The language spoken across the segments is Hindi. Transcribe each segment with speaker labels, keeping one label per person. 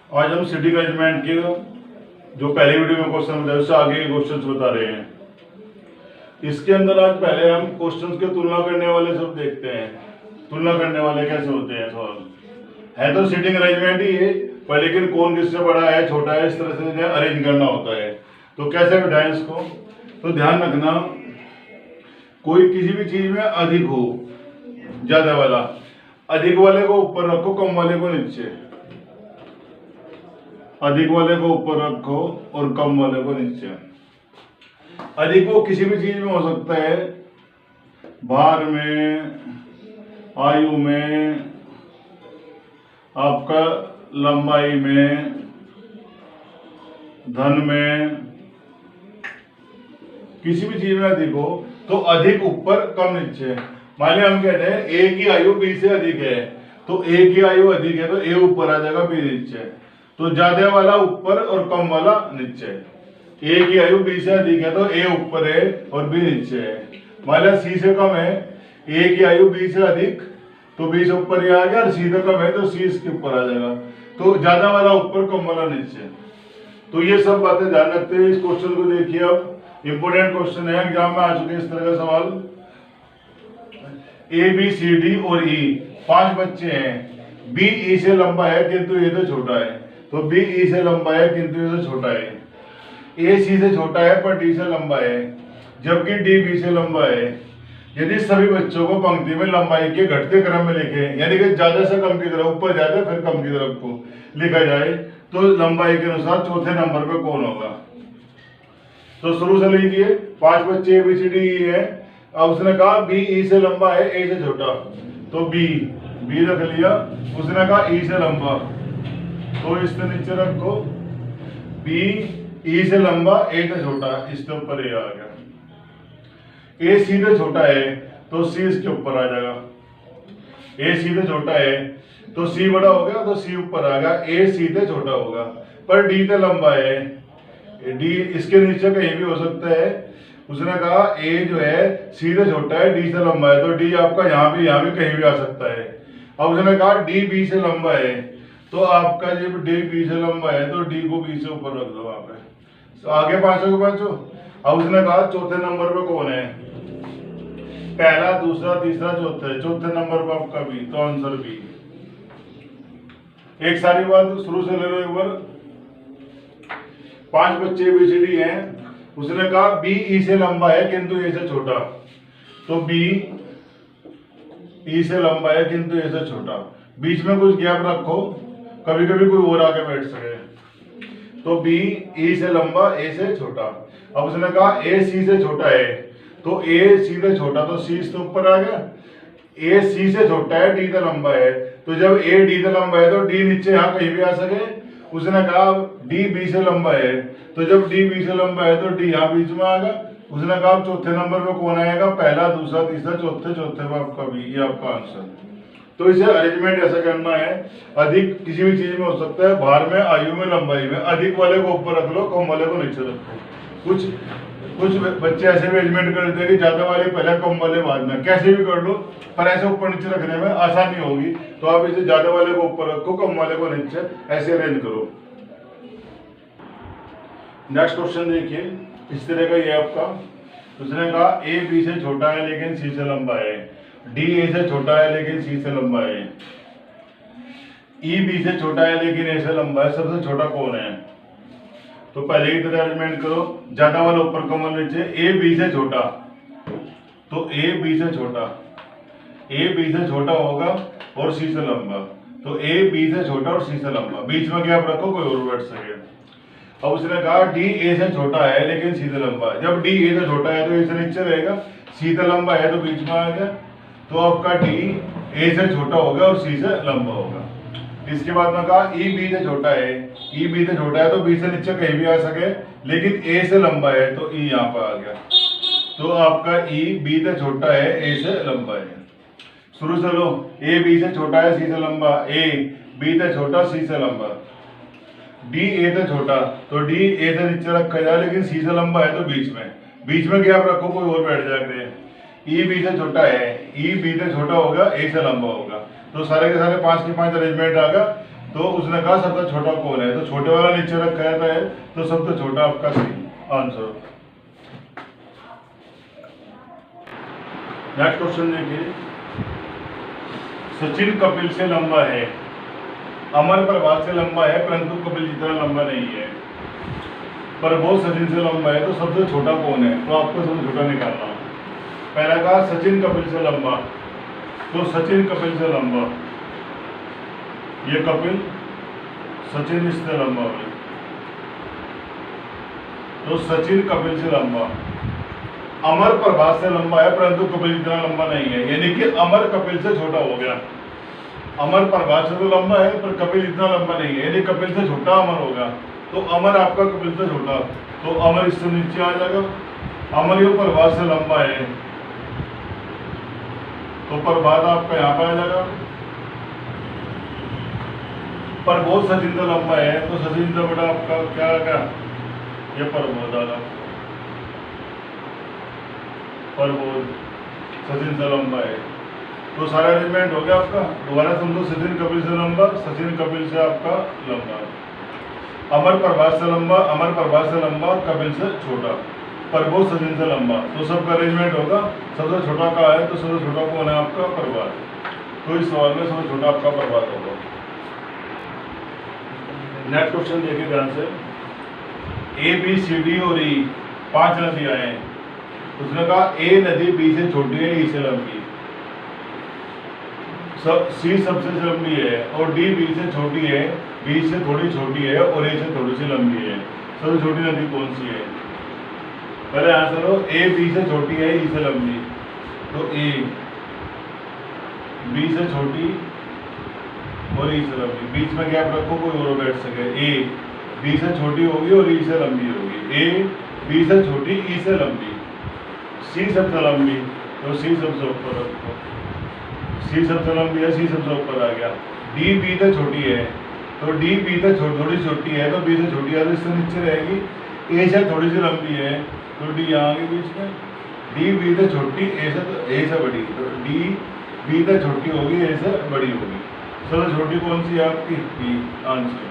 Speaker 1: आज हम सिटिंग अरेंजमेंट के जो पहले वीडियो में क्वेश्चन बताए उससे आगे के क्वेश्चंस बता रहे हैं। इसके अंदर आज पहले हम क्वेश्चंस के तुलना करने वाले सब देखते हैं। तुलना करने वाले कैसे होते हैं सवाल है तो सिटिंग अरेंजमेंट ही है, पर लेकिन कौन किससे बड़ा है छोटा है इस तरह से अरेंज करना होता है। तो कैसे बिठाएं इसको, तो ध्यान रखना कोई किसी भी चीज में अधिक हो, ज्यादा वाला, अधिक वाले को ऊपर रखो, कम वाले को नीचे, अधिक वाले को ऊपर रखो और कम वाले को नीचे। अधिक वो किसी भी चीज में हो सकता है, भार में, आयु में, आपका लंबाई में, धन में, किसी भी चीज में अधिक हो तो अधिक ऊपर कम नीचे। मान लिया हम कहते हैं ए की आयु बी से अधिक है, तो ए की आयु अधिक है तो ए ऊपर आ जाएगा बी नीचे। तो ज्यादा वाला ऊपर और कम वाला नीचे। ए की आयु बी से अधिक है तो ए ऊपर है और बी नीचे है। मान लिया सी से कम है, ए की आयु बी से अधिक तो बी से ऊपर ही आ गया, और सी से कम है तो सी इसके ऊपर आ जाएगा। तो ज्यादा वाला ऊपर, कम वाला नीचे। तो ये सब बातें ध्यान रखते हैं। इस क्वेश्चन को देखिए, अब इंपोर्टेंट क्वेश्चन है, एग्जाम में आ चुके हैं इस तरह का सवाल। ए बी सी डी और ई 5 बच्चे हैं। बी ई से लंबा है किंतु ए से छोटा है। तो बी ई से लंबा है किंतु ए से छोटा है। ए सी से छोटा है पर डी से लंबा है, जबकि डी बी से लंबा है। यदि सभी बच्चों को पंक्ति में लंबाई के घटते क्रम में लिखे, यानी कि ज्यादा से कम की तरफ, ऊपर ज्यादा फिर कम की तरफ को लिखा जाए, तो लंबाई के अनुसार चौथे नंबर पे कौन होगा। तो शुरू से लीजिए, 5 बच्चे A B C D E है। अब उसने कहा बी ई से लंबा है, ए से छोटा, तो बी रख लिया। उसने कहा ई से लंबा, तो इसके नीचे रखो बी ई से लंबा, ए से छोटा, इसके ऊपर ए आ गया। ए सी से छोटा है तो सी इसके ऊपर आ जाएगा। ए सी से छोटा है तो सी बड़ा हो गया तो सी ऊपर आ गया। ए सी से छोटा होगा, पर डी से लंबा है, डी इसके नीचे कहीं भी हो सकता है। उसने कहा ए जो है सी से छोटा है, डी से लंबा है, तो डी आपका यहाँ भी कहीं भी आ सकता है। अब उसने कहा डी बी से लंबा है, तो आपका जब डी बी से लंबा है तो डी को बी से ऊपर रख दो वहां पे। तो आगे पांचों के पांचों। अब उसने कहा चौथे नंबर पे कौन है, पहला, दूसरा, तीसरा, चौथा है। चौथे नंबर पे आपका बी, तो आंसर बी। एक सारी बात शुरू से ले लो एक बार। 5 बच्चे बी सी डी हैं। उसने कहा बी ई से लंबा है किंतु ए से छोटा, तो बी ई से लंबा है किंतु ए से छोटा। बीच में कुछ गैप रखो, कभी कभी कोई और आके बैठ सके। तो बी ई से लंबा, ए से छोटा। अब उसने कहा ए सी से छोटा है, तो ए सी से छोटा, तो सी इसके ऊपर आ गया। ए सी से छोटा है, डी से लंबा है, तो जब ए डी से लंबा है तो डी नीचे यहाँ कहीं भी आ सके। उसने कहा डी बी से लंबा है, तो जब डी बी से लंबा है तो डी यहाँ बीच में आ गया। उसने कहा चौथे नंबर पे कौन आएगा, पहला, दूसरा, तीसरा, चौथे पे आपका बी, ये आपका आंसर। तो इसे अरेंजमेंट ऐसा करना है, अधिक किसी भी चीज में हो सकता है, भार में, आयु में, लंबाई में। अधिक वाले को ऊपर रख लो, कम वाले को नीचे रखो। कुछ बच्चे ऐसे भी अरेंजमेंट कर देते हैं कि ज्यादा वाले पहले, कम वाले बाद में, कैसे भी कर लो, पर ऐसे ऊपर नीचे रखने में आसानी होगी। तो आप इसे ज्यादा वाले को ऊपर रखो, कम वाले को नीचे, ऐसे अरेंज करो। नेक्स्ट क्वेश्चन देखिए, इस तरह का ये आपका। उसने कहा ए बी से छोटा है लेकिन सी से लंबा है, डी ए से छोटा है लेकिन सी से लंबा है, ई बी से छोटा है लेकिन ए से लंबा है, सबसे छोटा कौन है। तो पहले की तरह अरेंजमेंट करो, ज्यादा वाला ऊपर, कम वाला नीचे। ए बी से छोटा, तो ए बी से छोटा, ए बी से छोटा होगा और सी से लंबा, तो ए बी से छोटा और सी से लंबा। बीच में गैप रखो, कोई और बैठ सके। अब उसने कहा डी ए से छोटा है लेकिन सी से लंबा है। जब डी ए से छोटा है तो ए से नीचे रहेगा, सी से लंबा है तो बीच में आ गया। तो आपका डी ए से छोटा होगा और सी से लंबा होगा। इसके बाद में कहा ई बी से छोटा है, ई बी से छोटा है तो बी से नीचे कहीं भी आ सके, लेकिन ए से लंबा है तो ई यहाँ पर आ गया। तो आपका ई बी से छोटा है, ए से लंबा है। शुरू से लो, ए बी से छोटा है, सी से लंबा, ए बी से छोटा, सी से लंबा, डी ए से छोटा, तो डी ए से नीचे रखा जाए, लेकिन सी से लंबा है तो बीच में गैप रखो, कोई और बैठ जाए। ई बी से छोटा है, ई बी से छोटा होगा, ए से लंबा होगा। तो सारे के सारे 5 के 5 अरेंजमेंट आ गया। तो उसने कहा सबसे छोटा कौन है, तो छोटे वाला नीचे रखा जाता है, तो सबसे छोटा आपका सी आंसर। नेक्स्ट क्वेश्चन देखिए, सचिन कपिल से लंबा है, अमर प्रभात से लंबा है परंतु कपिल जितना लंबा नहीं है। प्रबोध सचिन से लंबा है, तो सबसे छोटा कौन है, तो आपको सबसे छोटा निकालना। पहला कहा सचिन कपिल से लंबा, तो सचिन कपिल से लंबा, ये कपिल सचिन इससे लंबा है, तो सचिन कपिल से लंबा। अमर प्रभात से लंबा है परंतु कपिल इतना लंबा नहीं है, यानी कि अमर कपिल से छोटा हो गया। अमर प्रभात से तो लंबा है पर कपिल इतना लंबा नहीं है, यानी कपिल से छोटा अमर होगा। तो अमर आपका कपिल से छोटा, तो अमर इससे नीचे आ जाएगा। अमर ये प्रभात से लंबा है, तो प्रभात आपका यहाँ पे आ जाएगा। प्रबोध सचिन से लंबा है, तो सचिन से बड़ा आपका क्या आ गया, ये प्रबोध आ गया। प्रबोध सचिन से लंबा है, तो सारा अरेंजमेंट हो गया आपका। दोबारा समझो, सचिन कपिल से लंबा, सचिन कपिल से आपका लंबा, अमर प्रभात से लंबा, अमर प्रभात से लंबा, कपिल से छोटा, प्रबोध सचिन से लंबा, तो सबका अरेंजमेंट होगा। सबसे छोटा का है, तो सबसे छोटा कौन है आपका, प्रभात। तो इस सवाल में सबसे छोटा आपका प्रभात होगा। नेक्स्ट क्वेश्चन देखिए ध्यान से, ए बी सी डी और ई 5 नदियां हैं। उसने कहा ए नदी बी से छोटी है, ई से लंबी, सी सबसे लंबी है और डी बी से छोटी है, बी से थोड़ी छोटी है और ए से थोड़ी सी लंबी है। सबसे छोटी नदी कौन सी है? पहले आंसर हो, ए बी से छोटी है, ई से लंबी, तो ए बी से छोटी और ई से लंबी, बीच में गैप रखो कोई और बैठ सके। ए बी से छोटी होगी और ई से लंबी होगी, ए बी से छोटी, ई से लंबी, सी सबसे लंबी, तो सी सबसे ऊपर रखो, सी सबसे लंबी है, सी सबसे ऊपर आ गया। डी बी से छोटी है, तो डी बी से थोड़ी छोटी है, तो बी से छोटी है, तो इससे नीचे रहेगी। ए से थोड़ी सी लंबी है, तो डी यहाँ आगे बीच में। डी बी से छोटी, ए से बड़ी, तो डी बी से छोटी होगी, ए से बड़ी होगी। सबसे छोटी कौन सी है आपकी? B answer.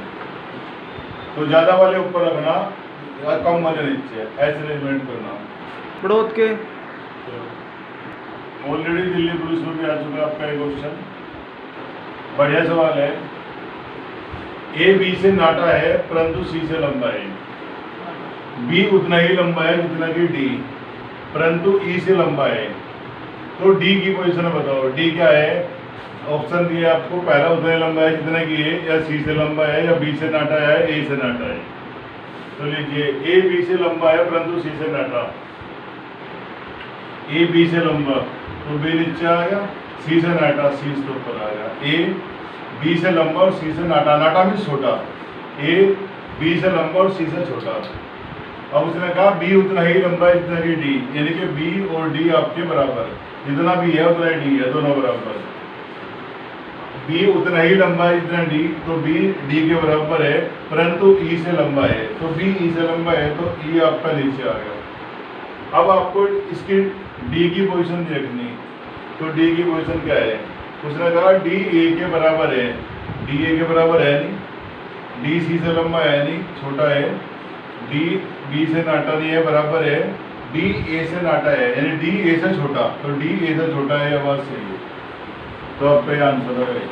Speaker 1: तो ज्यादा वाले ऊपर रखना या कम वाले नीचे, ऐसे अरेंजमेंट करना।
Speaker 2: पड़ोत के
Speaker 1: ऑलरेडी दिल्ली पुलिस में भी आ चुका है आपका एक क्वेश्चन, बढ़िया सवाल है। ए बी से नाटा है परंतु सी से लंबा है, बी उतना ही लंबा है जितना कि डी, परंतु ई से लंबा है। तो डी की पोजीशन बताओ, डी क्या है? ऑप्शन दिए आपको, पहला उतना ही लंबा है जितना कि ए, या सी से लंबा है, या बी से नाटा है, ए से नाटा है। तो लीजिए, ए बी से लंबा है परंतु सी से नाटा, ए बी से लंबा, तो बी नीचे आ गया, सी से नाटा, सी इसके ऊपर आ गया। ए बी से लंबा और सी से नाटा, नाटा भी छोटा, ए बी से लंबा और सी से छोटा। अब उसने कहा बी उतना ही लंबा है जितना कि डी, यानी कि बी और डी आपके बराबर, जितना बी है उतना ही डी है, दोनों बराबर। बी उतना ही लंबा है जितना डी, तो बी डी के बराबर है, परंतु ई से लंबा है, तो बी ई से लंबा है, तो ई आपका नीचे आ गया। अब आपको इसकी डी की पोजीशन देखनी, तो डी की पोजीशन क्या है? उसने कहा डी ए के बराबर है, डी ए के बराबर है नहीं, डी सी से लंबा है नहीं, छोटा है, डी बी से नाटा नहीं है, बराबर है, डी ए से नाटा है, यानी डी ए से छोटा, तो डी ए से छोटा है, आवाज सही है। तो आपका ये आंसर है।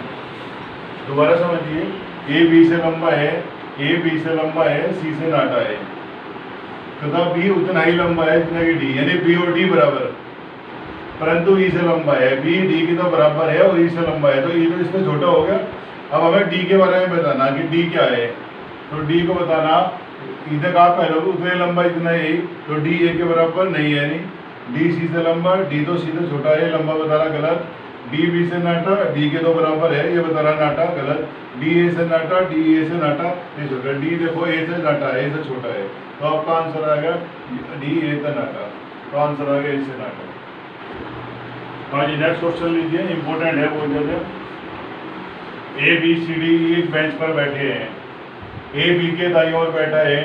Speaker 1: दोबारा समझिए, ए बी से लंबा है, ए बी से लंबा है, सी से नाटा है, तथा बी उतना ही लंबा है जितना कि डी, यानी बी और डी बराबर, परंतु ई से लंबा है, बी डी की तो बराबर है और ई से लंबा है, तो ई तो इससे छोटा हो गया। अब हमें डी के बारे में बताना कि डी क्या है, तो डी को बताना, इधर कहा पहले उतने लंबा इतना ही, तो डी ए के बराबर नहीं है, नहीं, डी सी से लंबा, डी तो सी से छोटा है, लंबा बताना गलत, डी बी से नाटा, डी के तो बराबर है, ये बताना नाटा गलत, डी ए से नाटा, डी ए से नाटा, ये छोटा, डी देखो ए से नाटा है, ए से छोटा है, तो आपका आंसर आ गया डी ए से नाटा, तो आंसर आ गया ए से नाटा। हाँ जी, नेक्स्ट क्वेश्चन लीजिए, इंपॉर्टेंट है बहुत ज़्यादा। ए बी सी डी एक बेंच पर बैठे हैं, ए बी के दाईं ओर बैठा है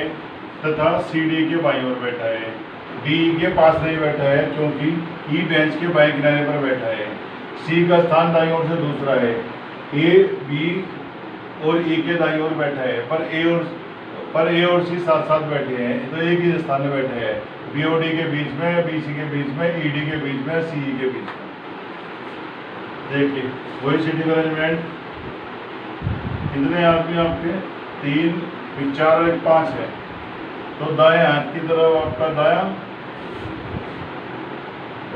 Speaker 1: तथा सी डी के बाईं ओर बैठा है, डी के पास नहीं बैठा है क्योंकि ई बेंच के बाएं किनारे पर बैठा है, सी का स्थान दाईं ओर से दूसरा है, ए बी और ई के दाईं ओर बैठा है, पर ए और सी साथ साथ बैठे हैं, तो एक ही स्थान में बैठे हैं, बी और डी के बीच में, बी सी के बीच में, ई डी के बीच में, सी ई के बीच में। देखिए वही सीटिंग अरेंजमेंट, कितने आदमी आपके 3 फिर 4 और 1 5 है, तो दाएं हाथ की तरफ आपका दायां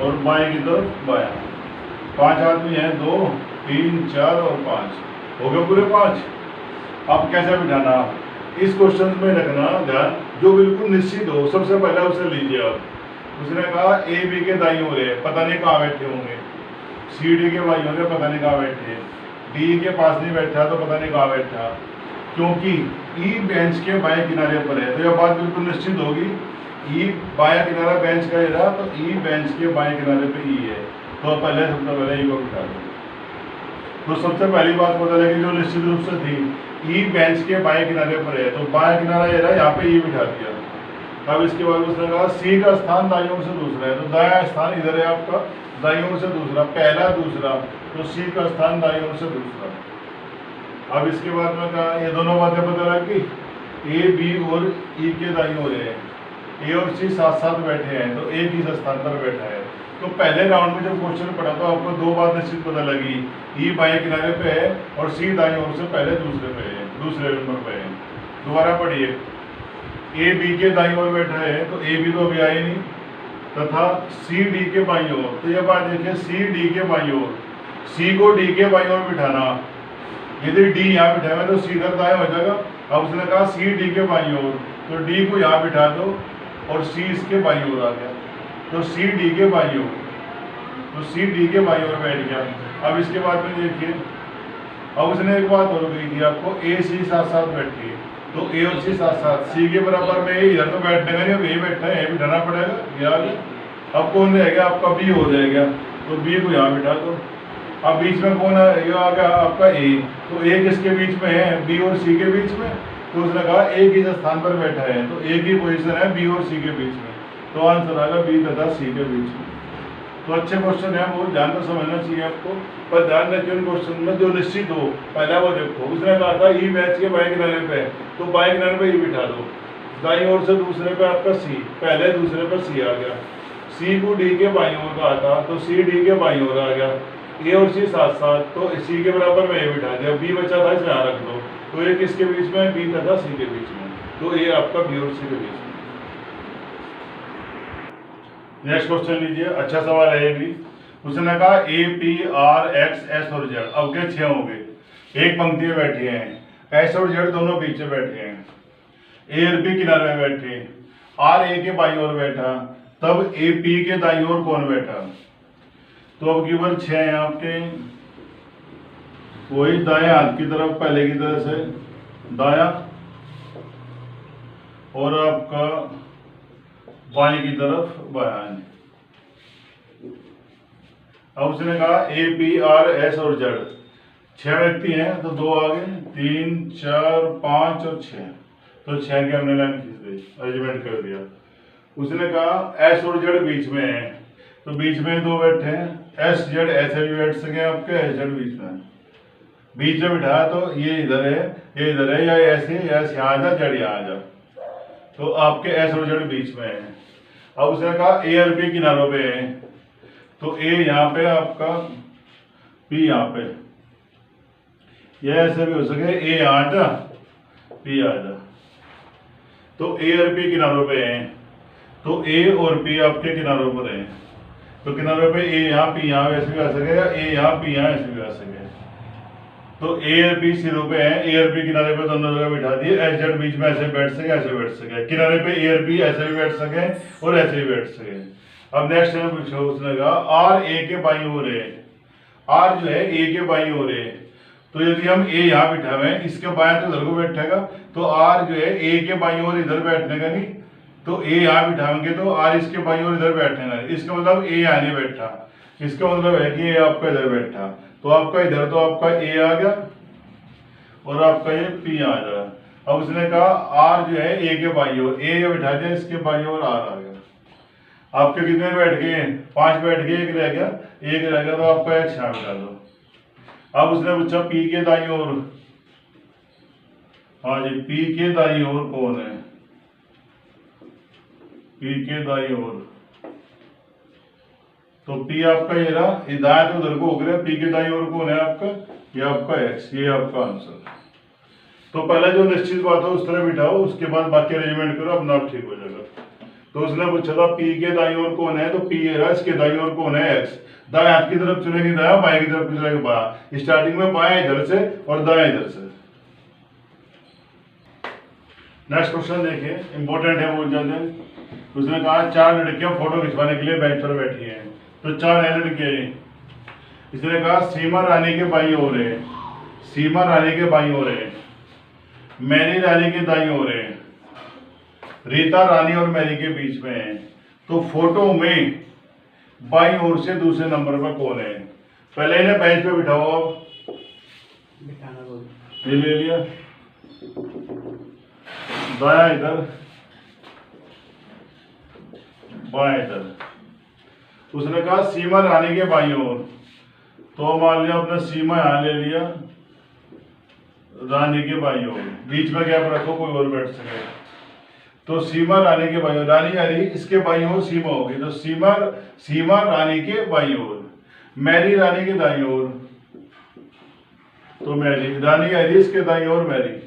Speaker 1: और बाएं की तरफ बायां। 5 आदमी हैं, 2 3 4 और 5 हो गए पूरे 5। अब कैसे बिठाना, इस क्वेश्चन में रखना ध्यान, जो बिल्कुल निश्चित हो सबसे पहले उसे लीजिए आप। उसने कहा ए बी के दाईं ओर है, पता नहीं कहाँ बैठे होंगे, सी डी के बाईं ओर है, पता नहीं कहाँ बैठे, डी के पास नहीं बैठा तो पता नहीं कहाँ बैठा, क्योंकि ई बेंच के बाएं किनारे पर है, तो यह बात बिल्कुल निश्चित होगी। ई बायां किनारा बेंच का रहा, तो ई बेंच के बाएं किनारे पे ई है, तो पहले सबसे पहले ई को बिठा दो। तो सबसे पहली बात पता लगी जो निश्चित रूप से थी, ई बेंच के बाएं किनारे पर है, तो बायां किनारा ये रहा, यहाँ पे ई बिठा दिया। अब इसके बाद उसने कहा सी का स्थान दाईं ओर से दूसरा है, तो दायां स्थान इधर है आपका, दाईं ओर से दूसरा, पहला दूसरा, तो सी का स्थान दाईं ओर से दूसरा। अब इसके बाद में कहा ये दोनों बातें पता लगी, ए बी और ई के दाईं ओर है, ए और सी साथ साथ बैठे हैं, तो एक ही स्थान पर बैठा है। तो पहले राउंड में जब क्वेश्चन पढ़ा तो आपको 2 बात निश्चित पता लगी, ई बाएं किनारे पे है और सी दाईं ओर से पहले दूसरे पे है, दूसरे नंबर पे है। दोबारा पढ़िए, ए बी के दाईं ओर बैठा है, तो ए बी तो अभी आए नहीं, तथा सी डी के बाईं ओर। तो ये बात देखिए, सी डी के बाईं ओर, सी को डी के बाईं ओर बिठाना, यदि डी यहाँ बिठाए तो सी इधर दाएं हो जाएगा। अब उसने कहा सी डी के बाईं ओर, तो डी को यहाँ बिठा दो और सी इसके बाईं ओर आ गया, तो सी डी के बाईं ओर, तो सी डी के बाईं ओर बैठ गया। अब इसके बाद में देखिए, अब उसने एक बात और कही थी आपको, ए सी साथ साथ बैठी है, तो ए और सी साथ साथ, सी के बराबर में इधर तो बैठने का नहीं, अब यही बैठा है, यही बिठाना पड़ेगा, ये आ गया। अब कौन रहेगा आपका, बी हो जाएगा, तो बी को यहाँ बिठा दो। अब बीच में कौन है, ये आ गया आपका ए, तो ए किसके बीच में है, बी और सी के बीच में, तो उसने कहा एक ही स्थान पर बैठा है, तो एक ही पोजीशन है बी और सी के बीच में, तो आंसर आएगा बी तथा सी के बीच में। तो अच्छे क्वेश्चन है, वो ध्यान से समझना चाहिए आपको, पर ध्यान रखिए उन क्वेश्चन में जो निश्चित हो, पहला वो देखो। उसने कहा था ई मैच के बाएं किनारे पे, तो बाएं किनारे पे ई बिठा दो, दाईं ओर से दूसरे पे आपका सी, पहले दूसरे पे सी आ गया, सी को डी के बाईं ओर का आता, तो सी डी के बाईं ओर आ गया, ए और सी साथ साथ, तो सी के बराबर में ए बिठा दिया, बी बचा था इसे यहाँ रख दो, तो ये किसके बीच में, बी तथा सी के बीच में, तो ये आपका बी और सी के बीच में। नेक्स्ट क्वेश्चन लीजिए, अच्छा सवाल है ये भी। उसने कहा A P R x S और जेड, अब के 6 हो गए, एक पंक्ति में बैठे हैं, एस और जेड दोनों बीच में बैठे हैं, ए और बी किनारे में बैठे, आर ए के बाईं ओर बैठा, तब ए पी के दाईं ओर कौन बैठा। तो अब केवल 6 हैं आपके, वही दाएं हाथ की तरफ पहले की तरह से दायां, और आपका बाएं की तरफ बायां। अब उसने कहा ए पी आर एस और जेड, 6 व्यक्ति हैं, तो 2 आ गए, 3 4 5 और 6, तो 6 के हमने लाइन खींच दी, अरेंजमेंट कर दिया। उसने कहा एस और जेड बीच में है, तो बीच में 2 बैठे हैं, एस जेड ऐसे भी बैठ सके आपके, एस जेड बीच में बिठाया, तो ये इधर है, ये इधर है, या ऐसे एस यहाँ आ जा, जेड यहाँ आ जा, तो आपके एस और जेड बीच में है। अब उसने कहा ए और बी किनारों पे है, तो ए यहाँ पे आपका, बी यहाँ पे, यह ऐसे भी हो सके, ए यहाँ आ जा, बी आ जा, तो ए और बी किनारों पे हैं, तो ए और बी आपके किनारों पर हैं, तो किनारों पे ए यहाँ, पी यहाँ ऐसे भी आ सकेगा, ए यहाँ, पी यहाँ ऐसे भी आ सके, तो ए और बी सिरों पे हैं, ए और बी किनारे पे दोनों जगह बिठा दिए, एस जेड बीच में ऐसे बैठ सके, ऐसे बैठ सके, किनारे पे ए और बी ऐसे भी बैठ सके और ऐसे भी बैठ सके। अब नेक्स्ट टाइम पूछो, उसने कहा आर ए के बाईं ओर है, आर जो है ए के बाईं ओर है, तो यदि हम ए यहाँ बिठावे, इसके बाएं तो इधर को बैठेगा, तो आर जो है ए के बाईं ओर इधर बैठने का नहीं, तो ए यहाँ बिठाएंगे तो आर इसके बाईं ओर इधर बैठने का नहीं, इसका मतलब ए यहाँ नहीं बैठा, इसका मतलब है कि ए आपका इधर बैठा, तो आपका इधर तो आपका ए आ गया और आपका ये पी आ जाएगा। अब उसने कहा आर जो है ए के बाईं ओर, ए बिठा दिया, इसके बाईं ओर आर आ गया। आपके कितने बैठ गए, 5 बैठ गए, एक रह गया, तो आपका एक 6 बिठा दो। अब उसने पूछा पी के दाईं ओर, हाँ जी, पी के दाई ओर कौन है? पी के दाई ओर, तो पी आपका ये रहा, ये दाएं तो उधर को हो गया, पी के दाई ओर कौन है आपका? ये आपका एक्स, ये आपका आंसर। तो पहले जो निश्चित बात है उस तरह बिठाओ, उसके बाद बाकी अरेंजमेंट करो, अपना आप ठीक हो जाएगा। तो उसने पूछा था पी के दाई ओर कौन है, तो पी ये रहा, इसके दाई ओर कौन है? एक्स। दाएं हाथ की तरफ चलेगी दाया, बाएं की तरफ चलेगी बाया। स्टार्टिंग में बाएं इधर से और दाएं इधर से। नेक्स्ट क्वेश्चन देखिए, इंपॉर्टेंट है बहुत ज्यादा। उसने कहा 4 लड़कियां फोटो खिंचवाने के लिए बेंच पर बैठी हैं, तो 4 है लड़कियां। इसने कहा सीमा रानी के बाईं ओर है, सीमा रानी के बाईं ओर है, मैरी रानी के दाईं ओर है, रीता रानी और मैरी के बीच में है। तो फोटो में बाईं ओर से दूसरे नंबर पर कौन है? पहले इन्हें बेंच पे बिठाओ, अब
Speaker 2: बिठाना बोल,
Speaker 1: ये ले लिया, दाया इधर, बाएं इधर। उसने कहा सीमा रानी के बाईं ओर, तो मान लिया अपने सीमा यहां ले लिया, रानी के बाईं ओर, बीच में गैप रखो कोई और बैठ सके। तो सीमा रानी के बाईं ओर, रानी आ रही, इसके बाईं ओर सीमा होगी, तो सीमा रानी के बाईं ओर, मैरी रानी के दाईं ओर, तो मैरी रानी आ रही, इसके दाईं ओर मैरी,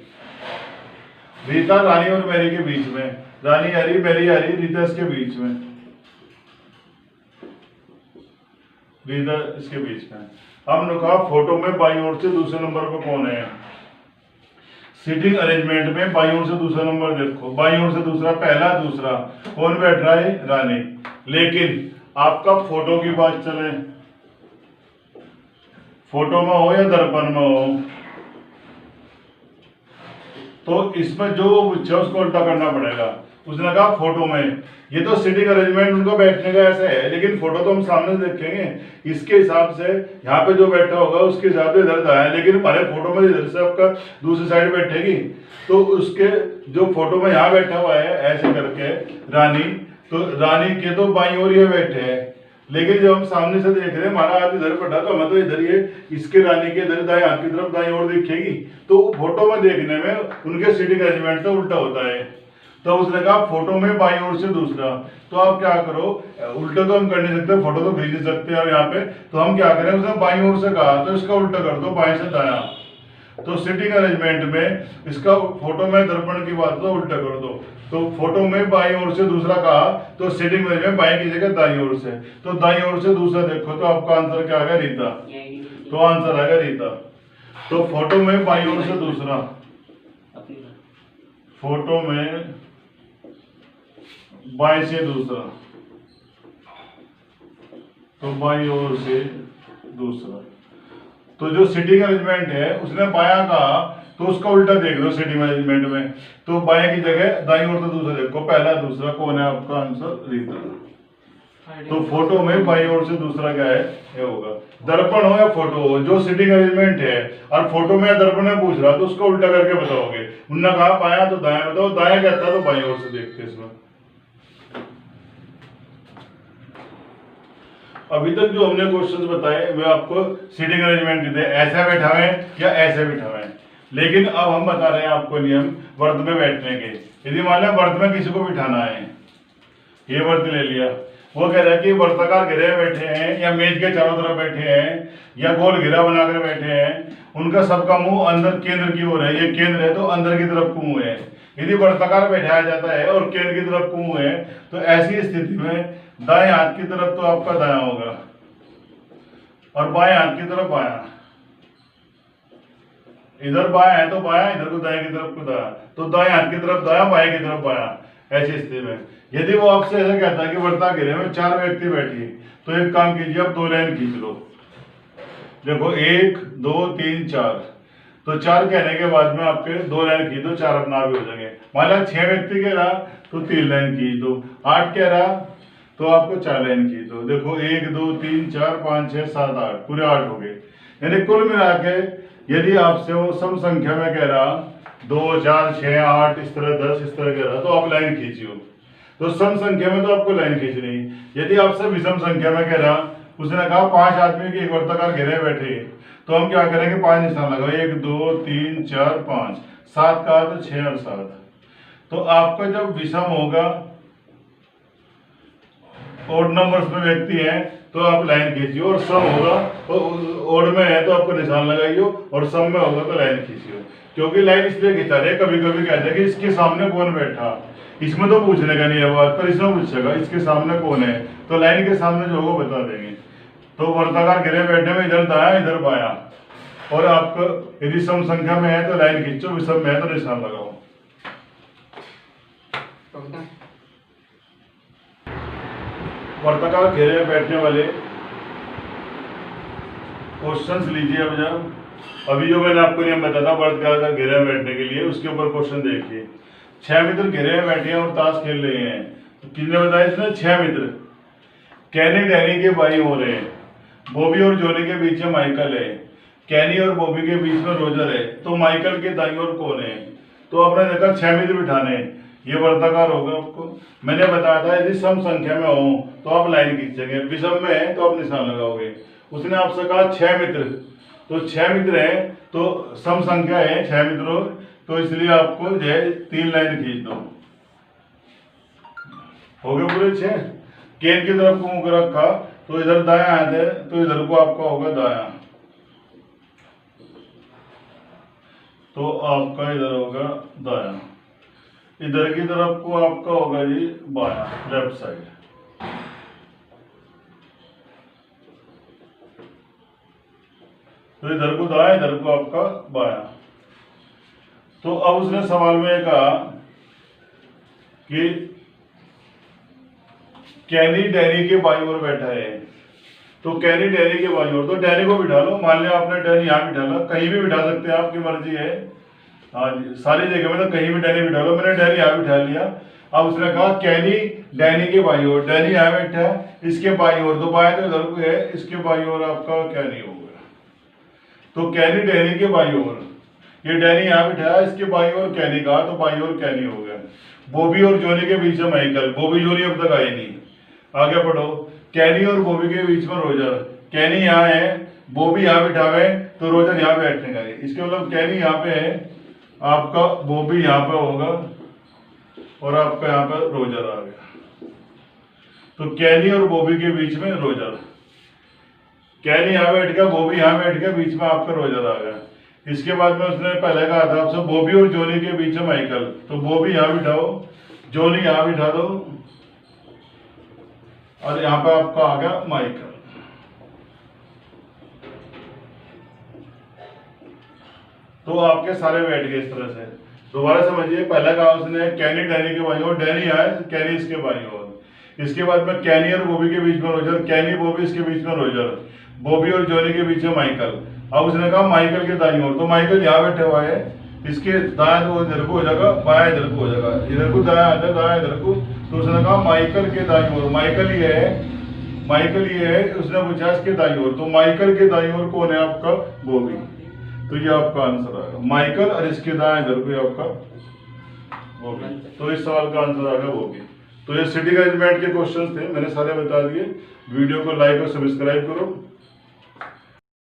Speaker 1: रीता रानी और मैरी के बीच में, रानी आ रही, मैरी आ रही, रीता इसके बीच में, रीता इसके बीच में। हमने कहा फोटो में बाईं ओर से दूसरे नंबर पर कौन है? सीटिंग अरेंजमेंट में बाईं ओर से दूसरा नंबर देखो, बाईं ओर से दूसरा, पहला दूसरा, कौन बैठ रहा है? रानी। लेकिन आपका फोटो की बात चले, फोटो में हो या दर्पण में हो, तो इसमें जो पूछा उसको उल्टा करना पड़ेगा। उसने कहा फोटो में, ये तो सीटिंग अरेंजमेंट उनको बैठने का ऐसा है, लेकिन फोटो तो हम सामने देखेंगे, इसके हिसाब से यहाँ पे जो बैठा होगा उसके हिसाब से इधर दाएं, लेकिन हमारे फोटो में इधर से आपका दूसरी साइड बैठेगी, तो उसके जो फोटो में यहाँ बैठा हुआ है ऐसे करके रानी, तो रानी के तो बाईं ओर ये बैठे हैं, लेकिन जब हम सामने से देख रहे हैं हमारा हाथ इधर पड़ा, तो हमें तो इधर ये इसके रानी के इधर दाएं हाथ की तरफ दाईं ओर दिखेगी, तो फोटो में देखने में उनके सीटिंग अरेंजमेंट तो उल्टा होता है। तो उसने कहा फोटो में बाईं ओर से दूसरा, तो आप क्या करो, उल्टा तो हम कर नहीं सकते, फोटो तो भेज नहीं सकते और यहाँ पे, तो हम क्या करें, उसने बाईं ओर से कहा तो इसका उल्टा कर दो, बाएं से दाया। तो सीटिंग अरेंजमेंट में इसका फोटो में दर्पण की बात तो उल्टा कर दो, तो फोटो में बाईं ओर से दूसरा कहा, तो सीटिंग अरेंजमेंट में बाएं की जगह दाईं ओर से, तो दाईं ओर से दूसरा देखो, तो आपका आंसर क्या आ गया? रीता। तो आंसर आ गया रीता। तो फोटो में बाईं ओर से दूसरा, फोटो में बाएं से दूसरा, तो बाईं ओर से दूसरा, तो जो सीटिंग अरेंजमेंट है उसने बायां कहा, तो उसका उल्टा देख दो सीटिंग अरेंजमेंट में, तो बाएं की जगह दाईं ओर से दूसरा देखो, पहला दूसरा, कौन है आपका आंसर? रीता। तो फोटो में बाईं ओर से दूसरा क्या है? ये होगा। दर्पण हो या फोटो हो, जो सीटिंग अरेंजमेंट है और फोटो में या दर्पण में पूछ रहा, तो उसको उल्टा करके बताओगे। उन्होंने कहा बायां तो दायां बताओ, दायां कहता तो बाईं ओर से देखते इसमें। अभी तक जो हमने क्वेश्चंस बताए वे आपको सीटिंग अरेंजमेंट के थे, ऐसा बैठावे या ऐसे बैठावे, लेकिन अब हम बता रहे हैं आपको नियम वर्त में बैठने के। यदि मान लिया वर्त में किसी को बिठाना है, ये वर्त ले लिया, वो कह रहा है कि वर्ताकार घेरे बैठे हैं या मेज के चारों तरफ बैठे हैं या गोल घेरा बनाकर बैठे हैं, उनका सबका मुंह अंदर केंद्र की ओर है, ये केंद्र है तो अंदर की तरफ को मुंह है। यदि वर्ताकार बैठाया जाता है और केंद्र की तरफ को मुंह है, तो ऐसी स्थिति में दाएं हाथ की तरफ तो आपका दायां होगा और बाएं हाथ की तरफ बायां, इधर बायां है तो बायां, इधर को दाएं की तरफ को दायां, तो दाएं हाथ की तरफ दायां, बाएं की तरफ बायां। ऐसी स्थिति में यदि वो आपसे ऐसा कहता है कि वर्ता घेरे में 4 व्यक्ति बैठे, तो एक काम कीजिए, आप 2 लाइन खींच लो, देखो 1 2 3 4, तो 4 कहने के बाद में आपके 2 लाइन खींच दो, 4 अपना भी हो जाएंगे। मान लो 6 व्यक्ति कह रहा तो 3 लाइन खींच दो, 8 कह रहा तो आपको 4 लाइन खींच दो, देखो 1 2 3 4 5 6 7 8, पूरे 8 हो गए। यानी कुल मिला के यदि आपसे वो सम संख्या में कह रहा 2 4 6 8 इस तरह 10 इस तरह कह रहा, तो आप लाइन खींचियो। तो सम संख्या में तो आपको लाइन खींचनी। यदि आपसे विषम संख्या में कह रहा, उसने कहा 5 आदमी के एक वर्ताकार घेरे बैठे, तो हम क्या करेंगे, 5 निशान लगाओ, 1 2 3 4 5, 7 का तो 6 और 7। तो आपका जब विषम होगा, ओड नंबर्स में व्यक्ति हैं तो आप लाइन खींचिए, और सम होगा तो ओड में है तो आपको निशान लगाइयो, और सम में होगा तो लाइन खींचियो। क्योंकि लाइन इसलिए खिंचा रहे, कभी कभी कहते हैं कि इसके सामने कौन बैठा, इसमें तो पूछने का नहीं है बात, पर इसमें पूछेगा इसके सामने कौन है, तो लाइन के सामने जो होगा बता देंगे। तो वर्ताकार घेरे बैठने में इधर दाया इधर बाया, और आपको यदि सम संख्या में है तो लाइन खींचो, विषम में है तो निशान लगाओ। वर्ताकार घेरे में बैठने वाले क्वेश्चंस लीजिए। अब जब अभी जो मैंने आपको नियम बताया था वर्ताकार घेरे में बैठने के लिए, उसके ऊपर क्वेश्चन देखिए। 6 मित्र घेरे में बैठे हैं और ताश खेल रहे हैं। तो किसने बताया इसने? 6 मित्र। कैनी डैनी के भाई हो रहे हैं, बॉबी और जॉनी के बीच में माइकल है, कैनी और बॉबी के बीच में रोजर है, तो माइकल के दाईं ओर कौन है? तो आपने देखा 6 मित्र बिठाने, ये वर्ताकार होगा। आपको मैंने बताया था यदि सम संख्या में हो तो आप लाइन खींचेंगे, विषम में है तो आप निशान लगाओगे। उसने आपसे कहा 6 मित्र, तो 6 मित्र हैं तो सम संख्या है 6 मित्रों, तो इसलिए आपको जो है 3 लाइन खींच दो। हो गए पूरे 6। केन की तरफ को मुख रखा तो इधर दाया हाथ है, तो इधर को आपका होगा दाया, तो आपका इधर होगा दाया। इधर की तरफ को आपका होगा जी बाया, लेफ्ट साइड। तो इधर को दाया, इधर को आपका बाया। तो अब उसने सवाल में कहा कि कैनी डैनी के बाईं ओर बैठा है, तो कैनी डैनी के बाईं ओर, तो डैनी को बिठा लो। मान लिया आपने डैनी यहाँ बिठा लो, कहीं भी बिठा सकते हैं, आपकी मर्जी है। हाँ जी, सारी जगह में तो कहीं भी डैनी बिठा लो, मैंने डैनी यहाँ बिठा लिया। अब उसने कहा कैनी डैनी के बाईं ओर, डैनी यहाँ बैठा है, इसके बाईं ओर, तो बाएं तो इधर को है, इसके बाईं ओर आपका कैनी होगा। तो कैनी डैनी के बाईं ओर, ये डैनी यहाँ बिठाया, इसके बाईं ओर कैनी कहा, तो बाईं ओर कैनी हो गया। बॉबी और जॉनी के बीच में माइकल, बॉबी जॉनी अब तक आए नहीं, आगे बढ़ो। कैनी और बॉबी के बीच में रोजर, कैनी यहाँ है, बॉबी यहाँ बिठावे, तो रोजर यहाँ बैठने का। इसके मतलब कैनी यहाँ पे है, आपका बॉबी यहाँ पे होगा, और आपका यहाँ पे रोजर आ गया। तो कैनी और बॉबी के बीच में रोजर, कैनी यहाँ बैठ गया, बॉबी यहाँ बैठ गया, बीच में आपका रोजर आ गया। इसके बाद में उसने पहले कहा था आपसे बॉबी और जॉनी के बीच में माइकल, तो बॉबी यहाँ बिठाओ, जॉनी यहाँ बिठा दो, और यहाँ पे आपका आ गया माइकल। तो आपके सारे बैठ गए इस तरह से। दोबारा समझिए, पहला कहा उसने कैनी डैनी के बाईं ओर, डैनी आए, कैनी इसके बाईं ओर। इसके बाद में कैनी और बॉबी के बीच में रोजर, कैनी बॉबी इसके बीच में रोजर, बॉबी और जॉनी के बीच में माइकल। अब उसने कहा माइकल के दाईं ओर, तो माइकल यहाँ बैठे हुआ है, इसके दाएं तो इधर को हो जाएगा, बाएं इधर को हो जाएगा, इधर को दाया आता है, दाया इधर को। तो उसने कहा माइकल के दाईं ओर, माइकल ये है, माइकल ये है, उसने पूछा इसके दाईं ओर, तो माइकल के दाईं ओर कौन है? आपका बॉबी। तो ये आपका आंसर आएगा माइकल, और इसके दाएं इधर को आपका बॉबी। तो इस सवाल का आंसर आएगा बॉबी। तो ये सिटी अरेंजमेंट के क्वेश्चंस थे, मैंने सारे बता दिए। वीडियो को लाइक और सब्सक्राइब करो।